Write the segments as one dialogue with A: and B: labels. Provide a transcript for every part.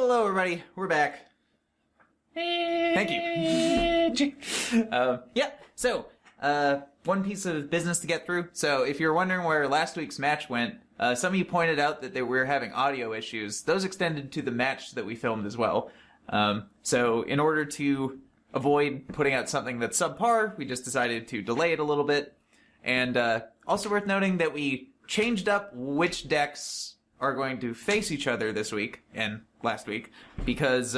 A: Hello, everybody. We're back. Thank you. One piece of business to get through. So, if you're wondering where last week's match went, some of you pointed out that we were having audio issues. Those extended to the match that we filmed as well. So, in order to avoid putting out something that's subpar, we just decided to delay it a little bit. And also worth noting that we changed up which decks are going to face each other this week and last week, because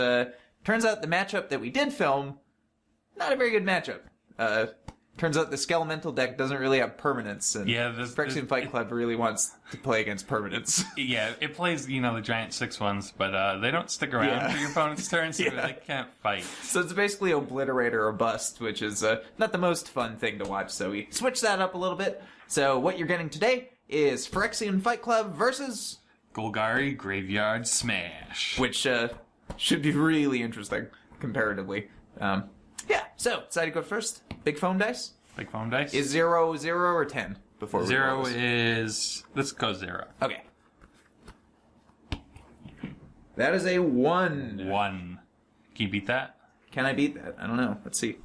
A: turns out the matchup that we did film, not a very good matchup. Turns out the Skelemental deck doesn't really have permanence, and Phyrexian Fight Club really wants to play against permanence. Yeah,
B: it plays, the giant 6/1s, but they don't stick around for your opponent's turn, so they can't fight.
A: So it's basically Obliterator or Bust, which is not the most fun thing to watch, so we switched that up a little bit. So what you're getting today is Phyrexian Fight Club versus
B: Golgari Graveyard Smash,
A: which should be really interesting, comparatively. So decided to go first. Big foam dice.
B: Big foam dice.
A: Is 0, 0, or 10 before we
B: 0 is... Let's go 0.
A: Okay. That is a 1.
B: 1. Can you beat that?
A: Can I beat that? I don't know. Let's see.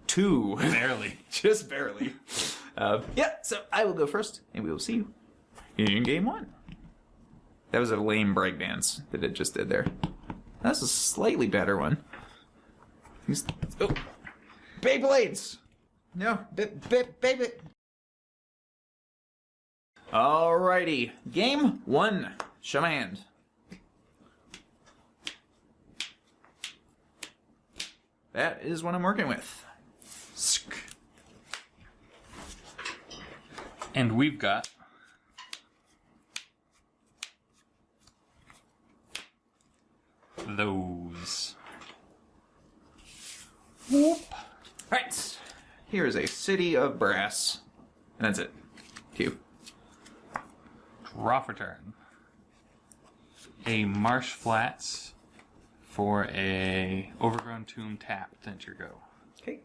A: 2.
B: Barely.
A: Just barely. So I will go first, and we will see you in game 1. That was a lame breakdance that it just did there. That's a slightly better one. Oh, Beyblades! No, baby. Alrighty, game 1. Show my hand. That is what I'm working with.
B: And we've got those.
A: Whoop. Alright. Here is a city of brass. And that's it. Q.
B: Draw for turn. A marsh flats for a overgrown tomb tapped. Enter go.
A: Okay.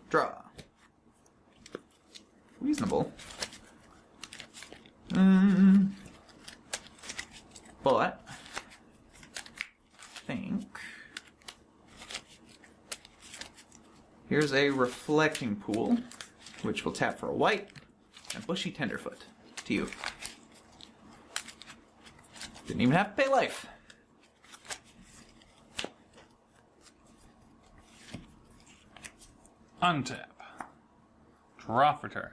A: Draw. Reasonable. But I think here's a reflecting pool, which will tap for a white, and Bushi Tenderfoot to you. Didn't even have to pay life.
B: Untap. Draw for turn.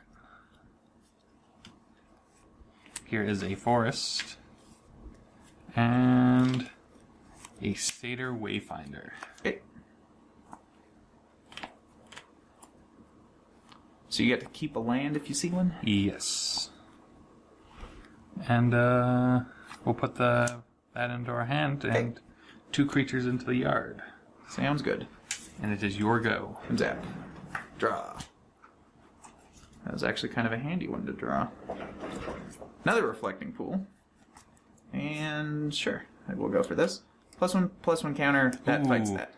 B: Here is a forest and a Satyr Wayfinder.
A: Okay. So you get to keep a land if you see one?
B: Yes. And we'll put that into our hand and 2 creatures into the yard.
A: Sounds good.
B: And it is your go.
A: Zap. Draw. That was actually kind of a handy one to draw. Another reflecting pool. And sure, I will go for this. +1/+1 counter, that fights that.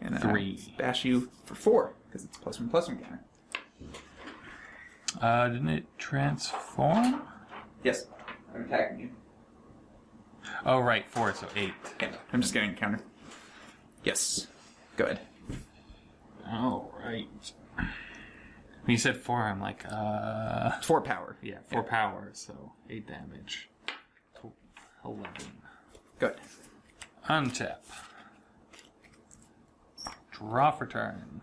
A: And
B: 3.
A: Bash you for 4, because it's +1/+1 counter.
B: Didn't it transform?
A: Yes, I'm attacking you.
B: Oh, right, 4, so 8.
A: Okay, I'm just getting a counter. Yes, go ahead.
B: All right. When you said 4, I'm like,
A: 4 power.
B: Yeah, 4 power, so 8 damage. 11.
A: Good.
B: Untap. Draw for turn.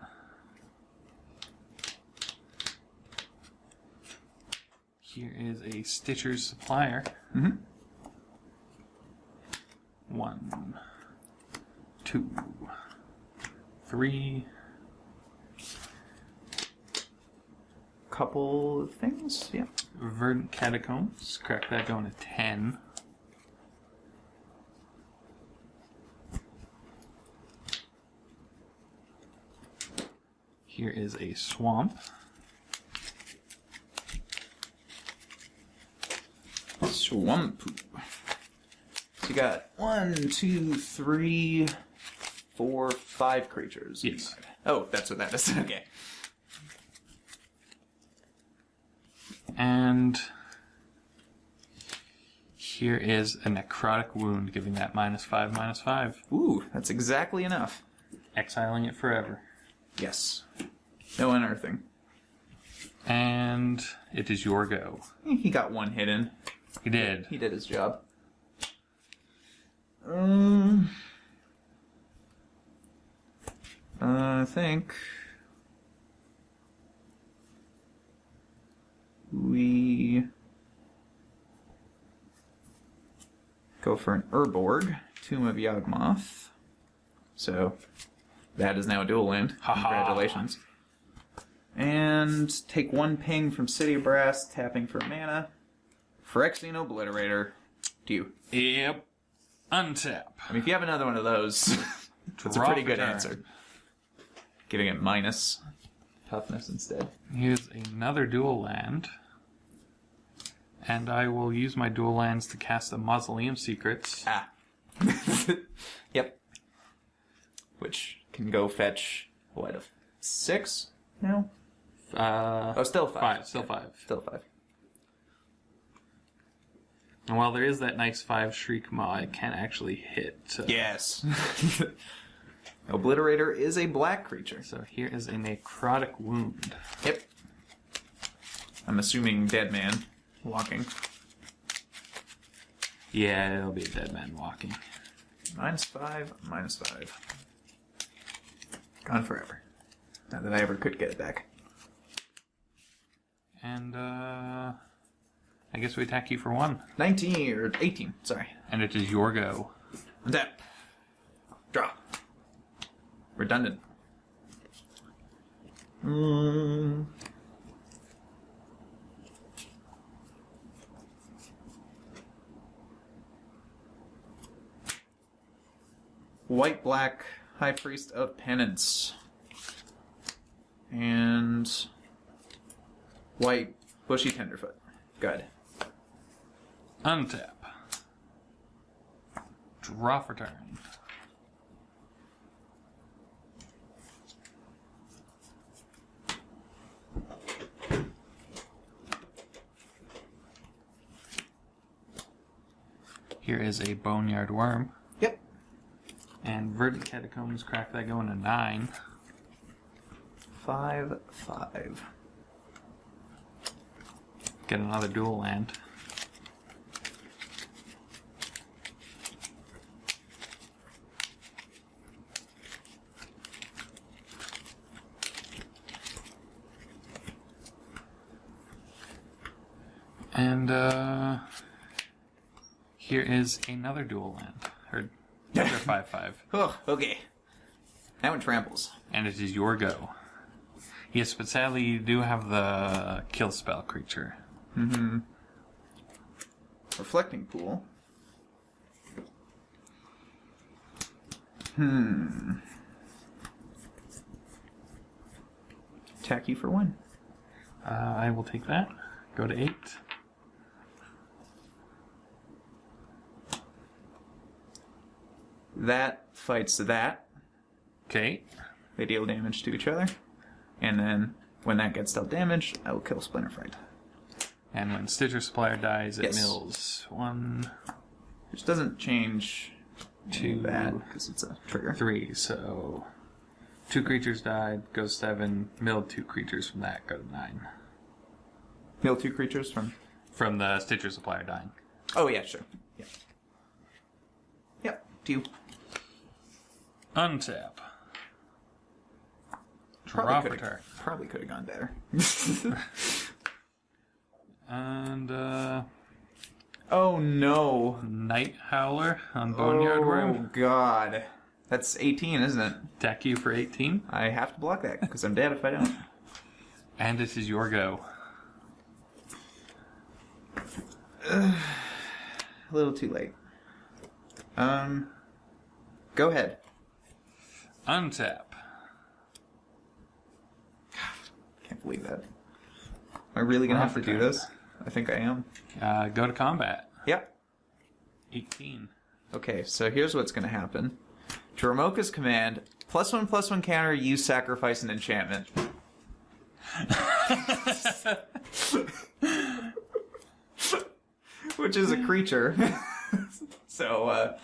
B: Here is a Stitcher's Supplier. 1, 2, 3.
A: Couple of things, yeah.
B: Verdant Catacombs. Crack that going to 10. Here is a Swamp.
A: Swamp. So you got 1, 2, 3, 4, 5 creatures.
B: Yes.
A: Oh, that's what that is. Okay.
B: And Here is a necrotic wound, giving that -5/-5.
A: Ooh, that's exactly enough.
B: Exiling it forever.
A: Yes. No unearthing.
B: And it is your go.
A: He got one hit in.
B: He did.
A: He did his job. I think we go for an Urborg, Tomb of Yawgmoth. So that is now a dual land. Congratulations. And take one ping from City of Brass, tapping for mana. Phyrexian Obliterator. To you.
B: Yep. Untap.
A: I mean, if you have another one of those, that's a pretty good answer. Giving it minus toughness instead.
B: Here's another dual land. And I will use my dual lands to cast a Mausoleum Secrets.
A: Ah. Yep. Which can go fetch, what, a 6 now? Still 5.
B: Still 5.
A: Still 5.
B: And while there is that nice 5 Shriek Maw, it can't actually hit.
A: Yes. Obliterator is a black creature.
B: So here is a Necrotic Wound.
A: Yep. I'm assuming dead man walking.
B: Yeah, it'll be a dead man walking.
A: -5, -5. Gone forever. Not that I ever could get it back.
B: And, I guess we attack you for 1.
A: 19, or 18, sorry.
B: And it is your go.
A: Untap. Draw. Redundant. White-black High Priest of Penance. And white Bushi Tenderfoot. Good.
B: Untap. Draw for turn. Here is a Boneyard Wurm.
A: Yep.
B: And Verdant Catacombs, crack that going to 9.
A: 5/5.
B: Get another dual land. And here is another dual land. Or another 5/5.
A: Oh, okay. That one tramples.
B: And it is your go. Yes, but sadly you do have the kill spell creature.
A: Reflecting Pool. Attack you for 1.
B: I will take that. Go to 8.
A: That fights that.
B: Okay.
A: They deal damage to each other. And then, when that gets dealt damage, I will kill Splinterfright.
B: And when Stitcher Supplier dies, it
A: Yes.
B: mills 1,
A: Which doesn't change
B: 2,
A: that, because it's a trigger.
B: 3. So 2 creatures died, goes 7. Milled 2 creatures from that, go to 9.
A: Mill 2 creatures from...
B: From the Stitcher Supplier dying.
A: Oh, yeah, sure. Yeah. Yep, to you.
B: Untap. Draw for turn.
A: Probably could have gone better.
B: And,
A: Oh, no.
B: Nighthowler on Boneyard Wurm.
A: Oh, God. That's 18, isn't it?
B: Attack you for 18.
A: I have to block that, because I'm dead if I don't.
B: And this is your go.
A: A little too late. Go ahead.
B: Untap.
A: Can't believe that. Am I really gonna have to do this? I think I am.
B: Go to combat.
A: Yep.
B: 18.
A: Okay, so here's what's gonna happen. To Ramoka's command, +1/+1 counter, you sacrifice an enchantment. which is a creature. So,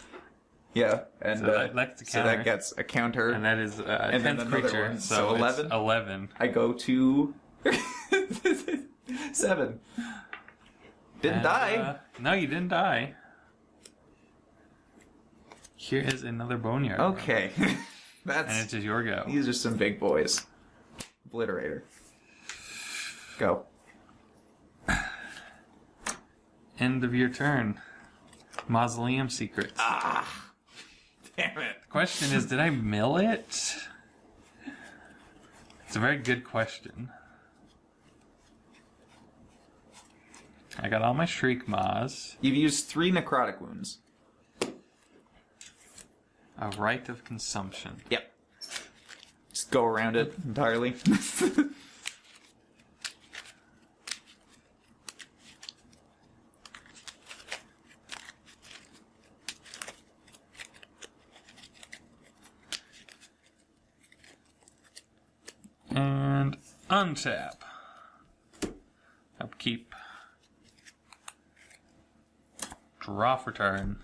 A: yeah. And
B: So that's a
A: so
B: counter.
A: that gets a counter.
B: And that is a
A: And then
B: 10th
A: another
B: creature.
A: one.
B: So
A: So
B: it's
A: 11?
B: 11.
A: I go to 7. Didn't
B: And,
A: die.
B: No, you didn't die. Here is another Boneyard.
A: Okay.
B: And
A: That's
B: it is your go.
A: these are some big boys. Obliterator. Go.
B: End of your turn. Mausoleum Secrets.
A: Ah. Damn it.
B: The question is, did I mill it? It's a very good question. I got all my Shriek Maws.
A: You've used 3 necrotic wounds.
B: A Rite of Consumption.
A: Yep. Just go around it entirely.
B: And untap. Upkeep. Draw for turn.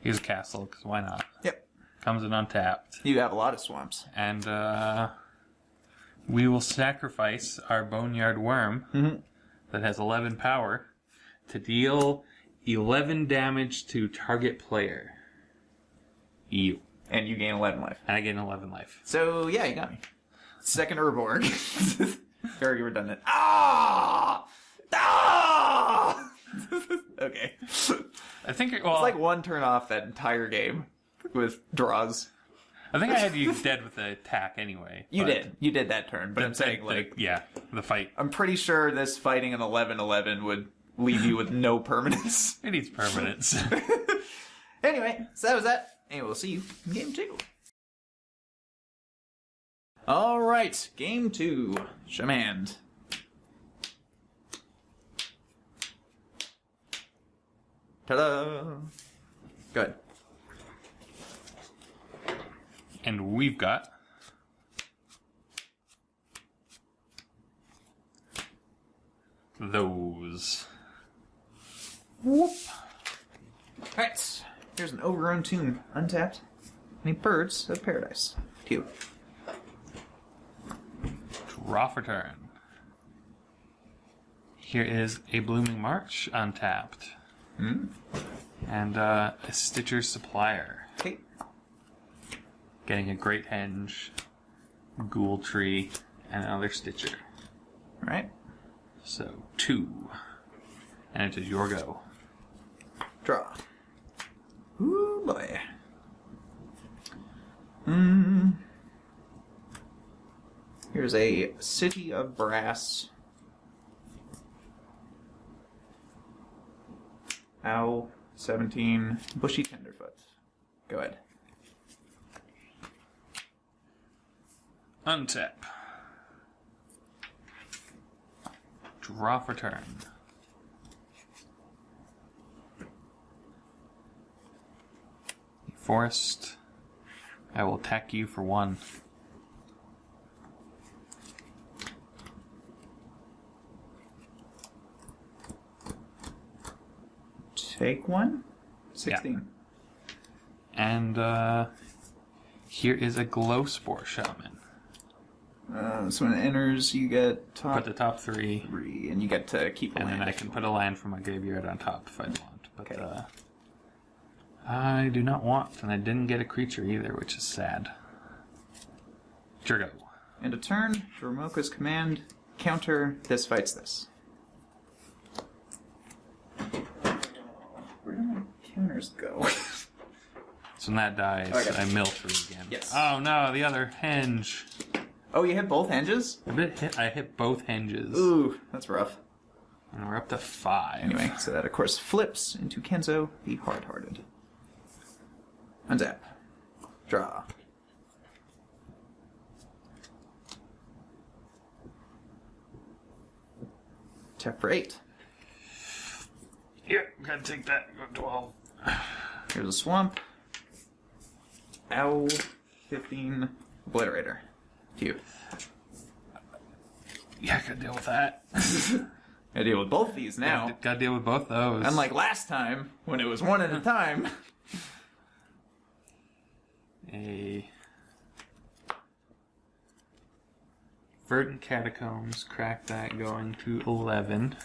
B: Use a castle, because why not?
A: Yep.
B: Comes in untapped.
A: You have a lot of swamps.
B: And we will sacrifice our Boneyard Wurm that has 11 power to deal 11 damage to target player. You.
A: And you gain 11 life.
B: And I gain 11 life.
A: So, yeah, you got me. Second Urborg. Very redundant. Ah! Ah! Okay.
B: I think
A: It's like one turn off that entire game with draws.
B: I think I had you dead with the attack anyway.
A: You
B: but
A: did. You did that turn. But I'm saying, like,
B: the fight.
A: I'm pretty sure this fighting an 11-11 would leave you with no permanence.
B: It needs permanence.
A: Anyway, so that was that. And we'll see you in game 2. Alright, game 2. Shemand. Ta-da! Good.
B: And we've got those.
A: Whoop. Alright, here's an overgrown tomb. Untapped. Any birds of paradise. To you.
B: Draw for turn. Here is a Blooming March untapped. And a Stitcher Supplier.
A: Okay.
B: Getting a Great Henge, Ghoultree, and another Stitcher.
A: Alright.
B: So 2. And it is your go.
A: Draw. Ooh, boy. Here's a City of Brass. Ow. 17. Bushi Tenderfoot. Go ahead.
B: Untap. Draw for turn. Forest. I will attack you for 1.
A: Take 1. 16.
B: And here is a Glowspore Shaman.
A: So when it enters, you get top
B: Put the top 3,
A: 3, and you get to keep a
B: and
A: land.
B: then I can put a land from my graveyard on top if I want. But
A: Okay.
B: I do not want, and I didn't get a creature either, which is sad. Your go.
A: And a turn, Dromoka's command, counter, this fights this. Where do my counters go?
B: So when that dies,
A: Oh, I got it.
B: I mill through again.
A: Yes.
B: Oh no, the other henge.
A: Oh, you hit both hinges?
B: I hit both hinges.
A: Ooh, that's rough.
B: And we're up to 5.
A: Anyway, so that of course flips into Kenzo, the hard-hearted. Unzap. Draw. Tap for 8.
B: Here, gotta take that. Go 12.
A: Here's a swamp. Ow. 15. Obliterator. To you.
B: Yeah, I could deal with that.
A: I deal with both these now.
B: Gotta deal with both those.
A: Unlike last time, when it was one at a time.
B: A Verdant Catacombs, crack that, going to 11.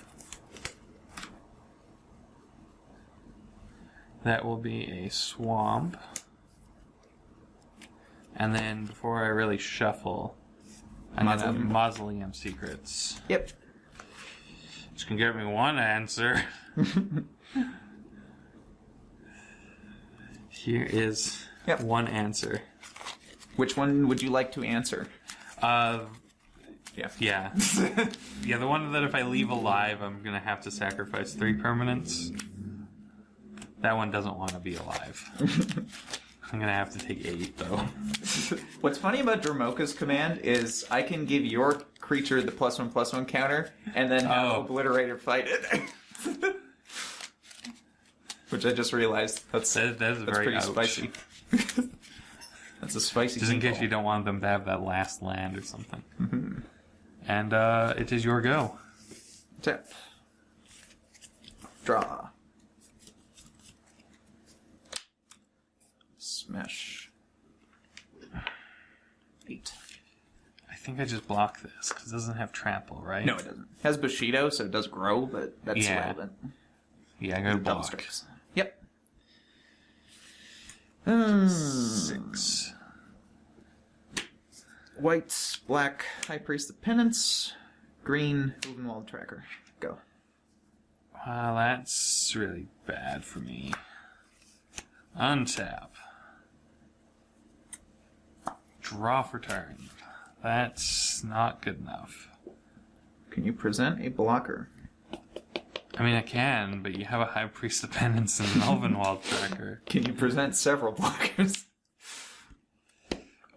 B: That will be a Swamp. And then, before I really shuffle, I'm gonna Mausoleum Secrets.
A: Yep.
B: Which can give me one answer. Here is one answer.
A: Which one would you like to answer?
B: Yeah. Yeah, the one that if I leave alive, I'm going to have to sacrifice 3 permanents. That one doesn't want to be alive. I'm going to have to take 8, though.
A: What's funny about Dromoka's command is I can give your creature the +1/+1 counter, and then have Obliterator fight it. Which I just realized that's
B: very
A: pretty
B: ouch.
A: spicy. That's a spicy.
B: Just in case you don't want them to have that last land or something.
A: Mm-hmm.
B: And it is your go.
A: Tap. Draw. Smash. 8.
B: I think I just block this because it doesn't have trample, right?
A: No, it doesn't. It has Bushido, so it does grow, but that's relevant.
B: Yeah, I gotta block.
A: Strikes. Yep.
B: 6.
A: White, black, High Priest of Penance, green, Ulvenwald Tracker. Go.
B: Wow, that's really bad for me. Untap. Draw for turn. That's not good enough.
A: Can you present a blocker?
B: I mean, I can, but you have a High Priest of Penance and an Ulvenwald Tracker.
A: Can you present several blockers?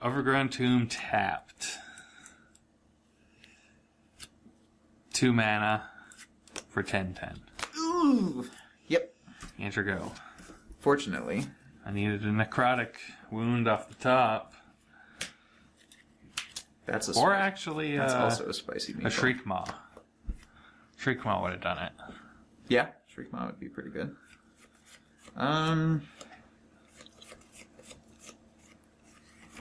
B: Overgrown Tomb tapped. 2 mana for 10/10.
A: Ooh! Yep.
B: Enter go.
A: Fortunately.
B: I needed a necrotic wound off the top.
A: That's a
B: Or actually,
A: that's also a spicy meatball.
B: A Shriek Maw. Shriek Maw would have done it.
A: Yeah, Shriek Maw would be pretty good. I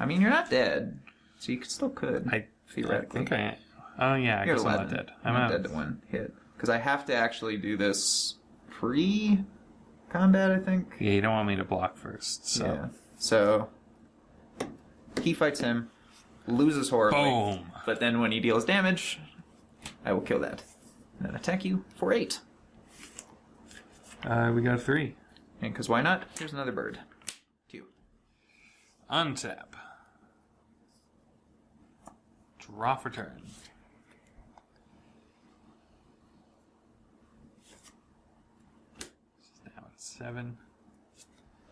A: mean, you're not dead, so you still could. Theoretically.
B: I think oh yeah, I guess I'm not dead.
A: I'm not dead to 1 hit. Because I have to actually do this pre-combat, I think.
B: Yeah, you don't want me to block first, so...
A: Yeah. So, he fights him, loses horribly.
B: Boom!
A: But then when he deals damage, I will kill that. And then attack you for 8.
B: We got 3.
A: And because why not? Here's another bird. 2.
B: Untap. Draw for turn. Now it's 7.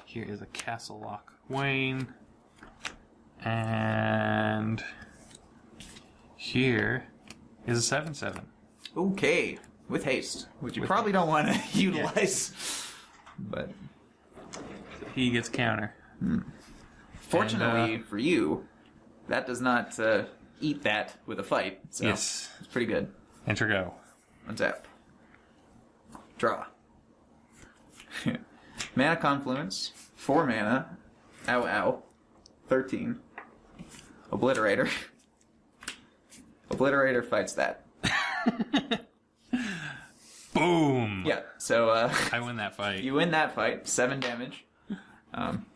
B: Here is a Castle Lock Wayne. And here is a 7/7.
A: Okay. With haste, which you probably don't want to utilize. But
B: he gets counter.
A: Fortunately for you, that does not eat that with a fight. So
B: yes.
A: It's pretty good.
B: Enter go.
A: Untap. Draw. Mana Confluence. 4 mana. Ow, ow. 13. Obliterator. Obliterator fights that.
B: Boom!
A: Yeah, so
B: I win that fight.
A: You win that fight. 7 damage.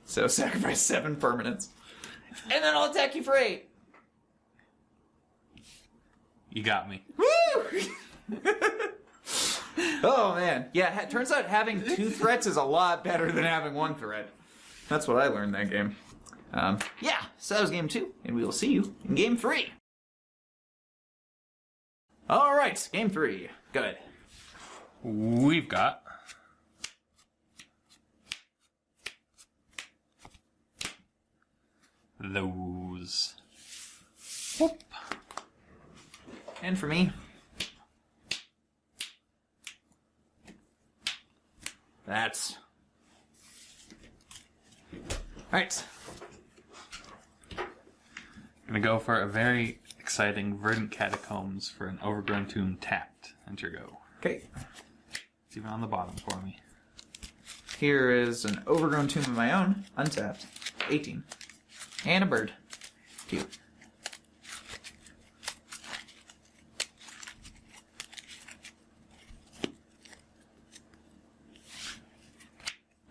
A: So sacrifice 7 permanents. And then I'll attack you for 8.
B: You got me.
A: Woo! Oh, man. Yeah, it turns out having 2 threats is a lot better than having 1 threat. That's what I learned that game. Yeah, so that was game 2, and we will see you in game 3. All right, game 3. Good.
B: We've got those. Whoop.
A: And for me, that's... Alright.
B: Gonna go for a very exciting Verdant Catacombs for an Overgrown Tomb tapped. Enter go.
A: Okay.
B: It's even on the bottom for me.
A: Here is an Overgrown Tomb of my own, untapped, 18. And a bird, 2.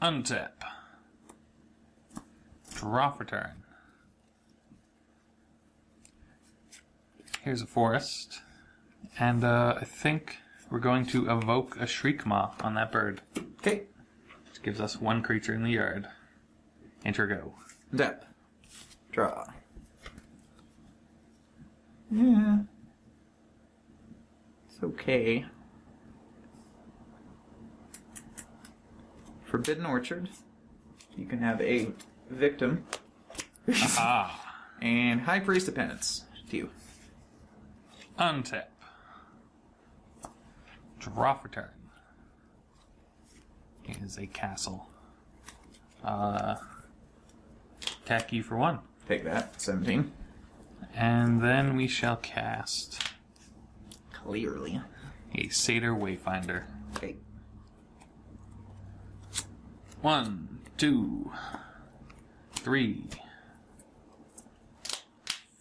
B: Untap. Draw for turn. Here's a forest. And I think we're going to evoke a Shriekmaw on that bird.
A: Okay.
B: Which gives us 1 creature in the yard. Enter go.
A: Untap. Draw. Yeah. It's okay. Forbidden Orchard. You can have a victim.
B: Aha!
A: And High Priest of Penance. To you.
B: Untap. Draw for turn. It is a castle. Attack you for 1.
A: Take that. 17.
B: And then we shall cast
A: Clearly.
B: a Satyr Wayfinder.
A: Okay.
B: 1, 2, 3,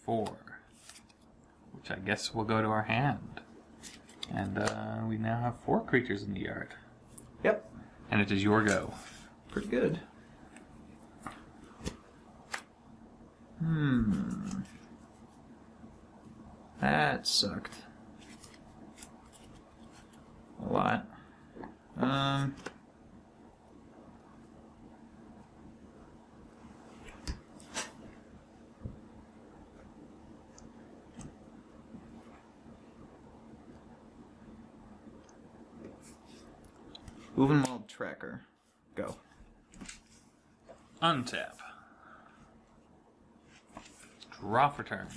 B: 4. Which I guess will go to our hand. And we now have 4 creatures in the yard.
A: Yep.
B: And it is your go.
A: Pretty good. That sucked. A lot. Ulvenwald Tracker. Go.
B: Untap. Draw for turn.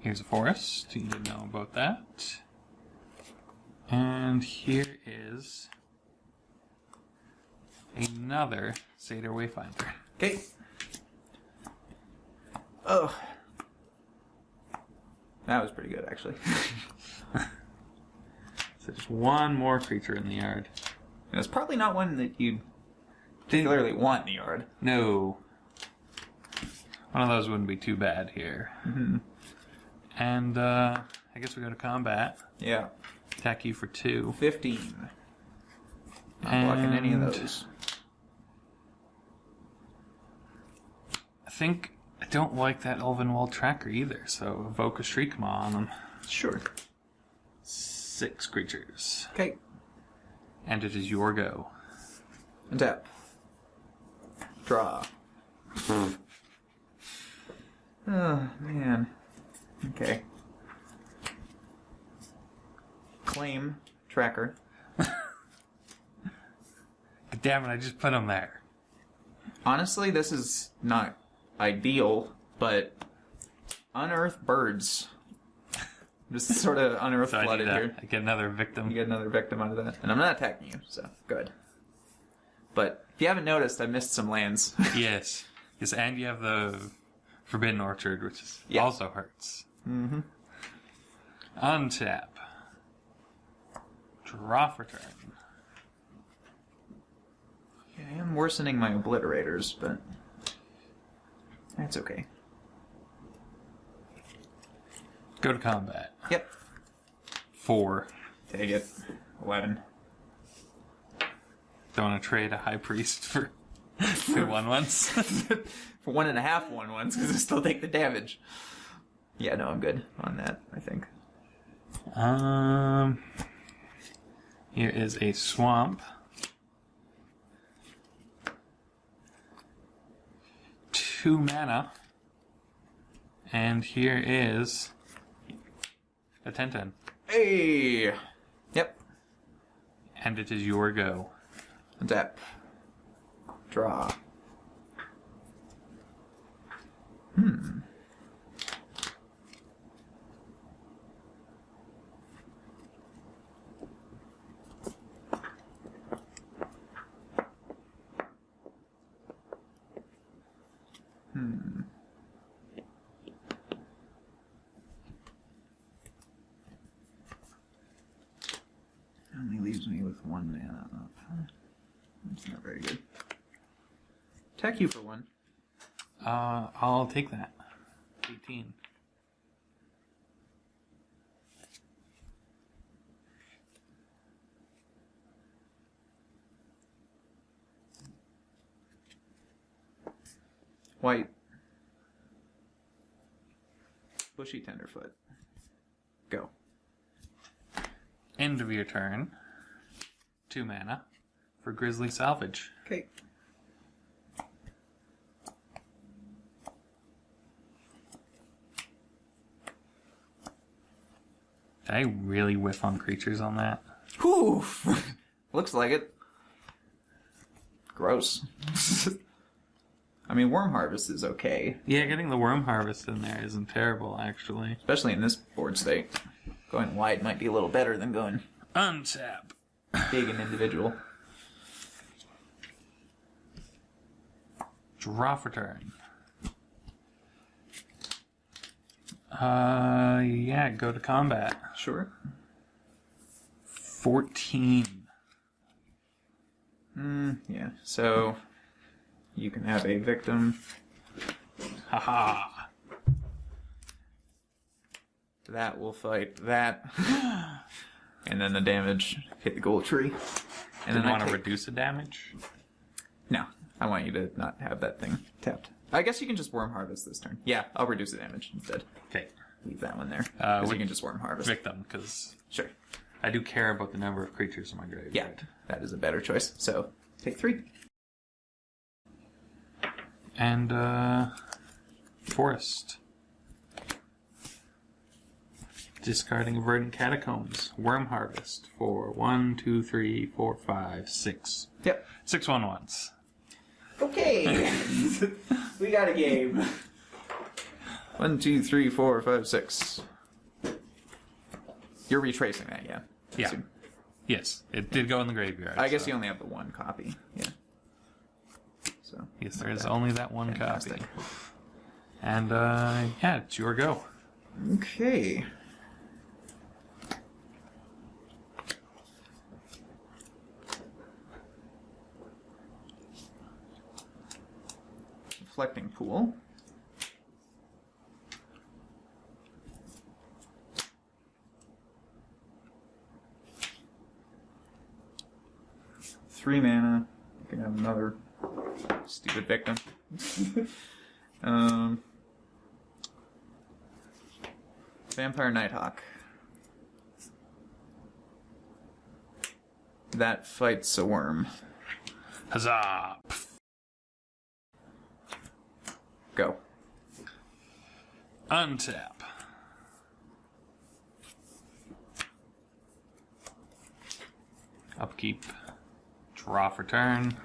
B: Here's a forest. You didn't know about that. And here is another Satyr Wayfinder.
A: Okay. Oh. That was pretty good, actually.
B: So just 1 more creature in the yard.
A: And it's probably not one that you particularly want in the yard.
B: No. One of those wouldn't be too bad here.
A: Mm-hmm.
B: And I guess we go to combat.
A: Yeah.
B: Attack you for 2.
A: 15. Not blocking any of those.
B: I think I don't like that Ulvenwald Tracker either, so evoke a Shriekmaw on them.
A: Sure.
B: 6 creatures.
A: Okay.
B: And it is your go.
A: Untap. Draw. Oh, man. Okay. Claim Tracker.
B: Damn it, I just put him there.
A: Honestly, this is not ideal, but unearth birds. Just sort of unearth
B: So
A: flooded here.
B: I get another victim.
A: You get another victim out of that. And I'm not attacking you, so good. But if you haven't noticed, I missed some lands.
B: Yes. Yes, and you have the Forbidden Orchard, which also hurts.
A: Mm-hmm.
B: Untap. Draw for turn.
A: Yeah, I am worsening my Obliterators, but that's okay.
B: Go to combat.
A: Yep.
B: 4.
A: Take it. 11.
B: Don't want to trade a High Priest for 2 1/1s.
A: For 1.5 1/1s, because I still take the damage. Yeah, no, I'm good on that, I think.
B: Here is a swamp. 2 mana. And here is a 10/10.
A: Hey! Yep.
B: And it is your go.
A: Untap. Draw. 1 mana up. It's not very good. Attack you for 1.
B: I'll take that. 18.
A: White. Bushi Tenderfoot. Go.
B: End of your turn. 2 mana for Grizzly Salvage.
A: Okay.
B: Did I really whiff on creatures on that?
A: Whew! Looks like it. Gross. I mean, Worm Harvest is okay.
B: Yeah, getting the Worm Harvest in there isn't terrible, actually.
A: Especially in this board state. Going wide might be a little better than going
B: Untap.
A: big and individual.
B: Draw for turn. Yeah, go to combat.
A: Sure.
B: 14.
A: Yeah, so you can have a victim.
B: Haha.
A: That will fight that. And then the damage hit the Ghoultree. And
B: Didn't
A: then
B: want to reduce the damage?
A: No, I want you to not have that thing tapped. I guess you can just Worm Harvest this turn. Yeah, I'll reduce the damage instead.
B: Okay.
A: Leave that one there. Because you can just Worm Harvest.
B: Victim, because
A: Sure.
B: I do care about the number of creatures in my graveyard.
A: Yeah, that is a better choice. So, take 3.
B: And, Forest. Discarding a Verdant Catacombs. Worm Harvest for 1, 2, 3, 4, 5, 6.
A: Yep.
B: 6 1/1s.
A: Okay. We got a game. 1, 2, 3, 4, 5, 6. You're retracing that, yeah?
B: Yeah. Yes, it did go in the graveyard.
A: I guess
B: so.
A: you only have the 1 copy. Yeah. So.
B: Yes, there is
A: bad.
B: only that 1
A: Fantastic.
B: copy. And, yeah, it's your go.
A: Okay. Reflecting Pool. Three mana. You can have another stupid victim. Vampire Nighthawk. That fights a worm.
B: Huzzah!
A: Go.
B: Untap. Upkeep. Draw for turn.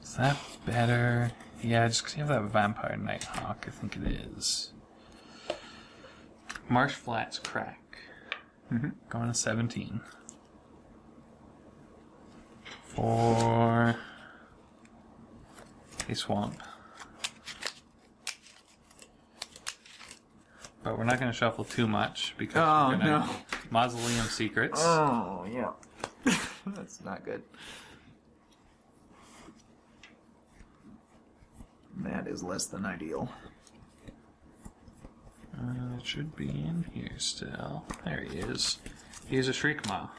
B: Is that better? Yeah, just because you have that Vampire Nighthawk, I think it is. Marsh Flats Crack. Going to 17. For a swamp. But we're not going to shuffle too much because we're going to Mausoleum Secrets.
A: Oh, yeah. That's not good. That is less than ideal.
B: It should be in here still. There he is. He's a Shriekmaw.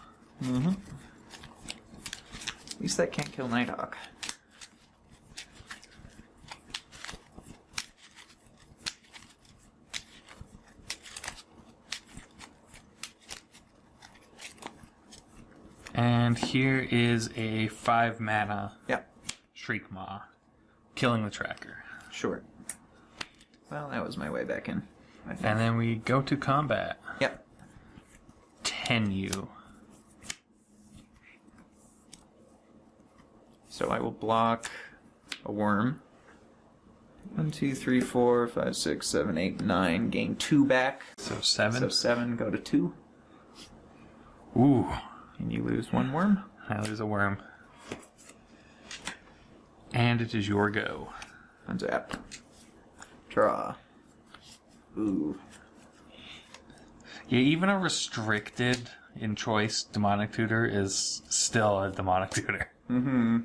A: At least that can't kill Nighthawk.
B: And here is a 5 mana
A: Yep.
B: Shriekmaw. Killing the tracker.
A: Sure. Well, that was my way back in, I think.
B: And then we go to combat.
A: Yep.
B: 10 you.
A: So I will block a worm. 1, 2, 3, 4, 5, 6, 7, 8, 9. Gain 2 back.
B: So 7.
A: So 7, go to 2.
B: Ooh.
A: And you lose 1 worm.
B: Now there's a worm. And it is your go.
A: Untap. Draw. Ooh.
B: Yeah, even a restricted in choice demonic tutor is still a demonic tutor.
A: Mm-hmm.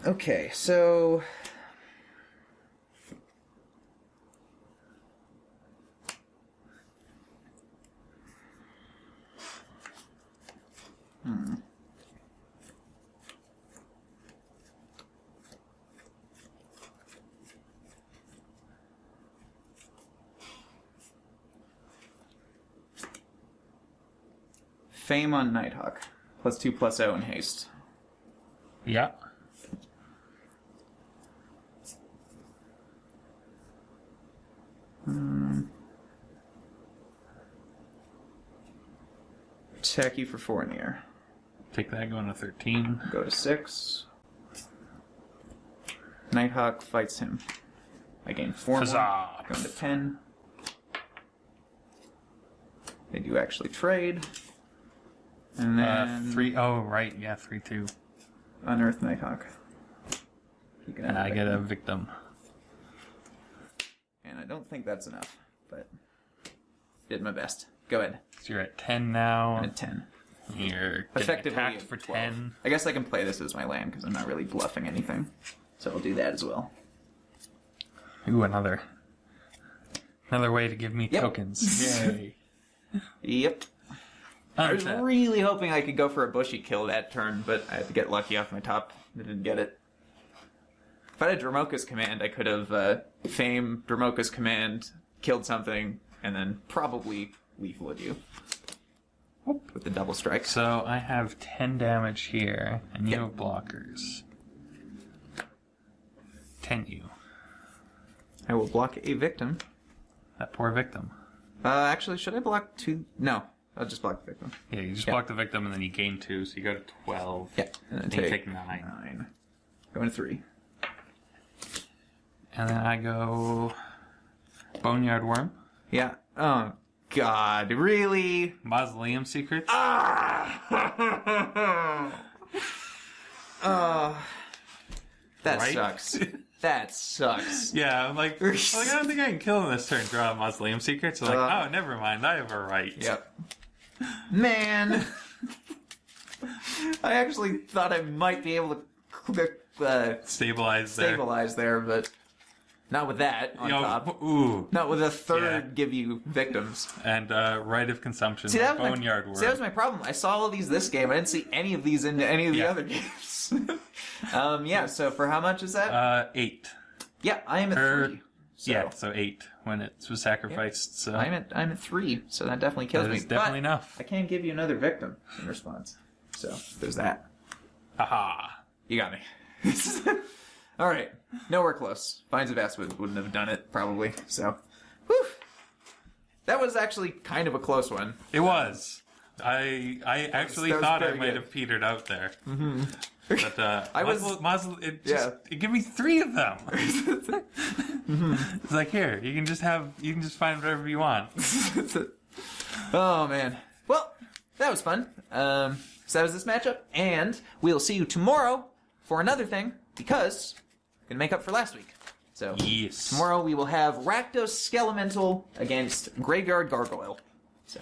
A: Okay, so... Fame on Nighthawk. +2/+0 in haste.
B: Yeah.
A: Attack you for 4 in the air.
B: Take that, going to 13.
A: Go to 6. Nighthawk fights him. I gain 4 more.
B: Huzzah!
A: Going to 10. They do actually trade. And then
B: 3. Oh, right. Yeah, 3/2.
A: Unearth Nighthawk. You can
B: And
A: have
B: I
A: a
B: get a
A: victim.
B: victim.
A: And I don't think that's enough, but did my best. Go ahead.
B: So you're at 10 now.
A: I'm at 10.
B: You're
A: Effectively
B: attacked
A: at
B: for
A: 12.
B: 10.
A: I guess I can play this as my land because I'm not really bluffing anything. So I'll do that as well.
B: Ooh, another way to give me
A: Yep.
B: tokens. Yay.
A: Yep. I was
B: Untap.
A: really hoping I could go for a Bushi kill that turn, but I had to get lucky off my top. I didn't get it. If I had Dromoka's command, I could have Fame Dromoka's command, killed something, and then probably lethal you. With the double strike.
B: So I have 10 damage here, and you
A: Yep.
B: have blockers. 10 you.
A: I will block a victim.
B: That poor victim.
A: Actually, should I block 2? No, I'll just block the victim.
B: Yeah, you just
A: Yeah.
B: block the victim, and then you gain 2, so you go to 12.
A: Yeah, and then
B: And you take 9.
A: 9. Going to 3.
B: And then I go Boneyard Wurm.
A: Yeah. Oh, God. Really?
B: Mausoleum Secrets.
A: That
B: Right?
A: sucks. That sucks.
B: Yeah, I'm like, I don't think I can kill him this turn. Draw a Mausoleum Secrets. I'm like, oh, never mind. I have a right.
A: Yep. Man. I actually thought I might be able to
B: Stabilize there.
A: stabilize there, but not with that on top.
B: Ooh.
A: Not with a third
B: Yeah.
A: give you victims.
B: And right of consumption.
A: See, that was
B: Boneyard Wurm.
A: See, that was my problem. I saw all these this game. I didn't see any of these into any of the
B: Yeah.
A: other games. Yeah, so for how much is that?
B: 8.
A: Yeah, I am at 3. So
B: Yeah, so 8 when it was sacrificed. So
A: I'm at 3, so that definitely kills
B: that
A: me.
B: is definitely
A: but
B: enough.
A: I can give you another victim in response. So there's that.
B: Haha.
A: You got me. All right, nowhere close. Vines of Ass wouldn't have done it probably. So, whew. That was actually kind of a close one.
B: It was. I actually
A: that was
B: thought I
A: very
B: might
A: good.
B: have petered out there. Mm-hmm. But it gave me 3 of them. It's like, here, you can just find whatever you want.
A: Oh man. Well, that was fun. So that was this matchup, and we'll see you tomorrow for another thing because we're gonna make up for last week. So
B: Yes.
A: tomorrow we will have Rakdos Skelemental against Graveyard Gargoyle. So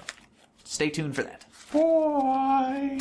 A: stay tuned for that.
B: Boy.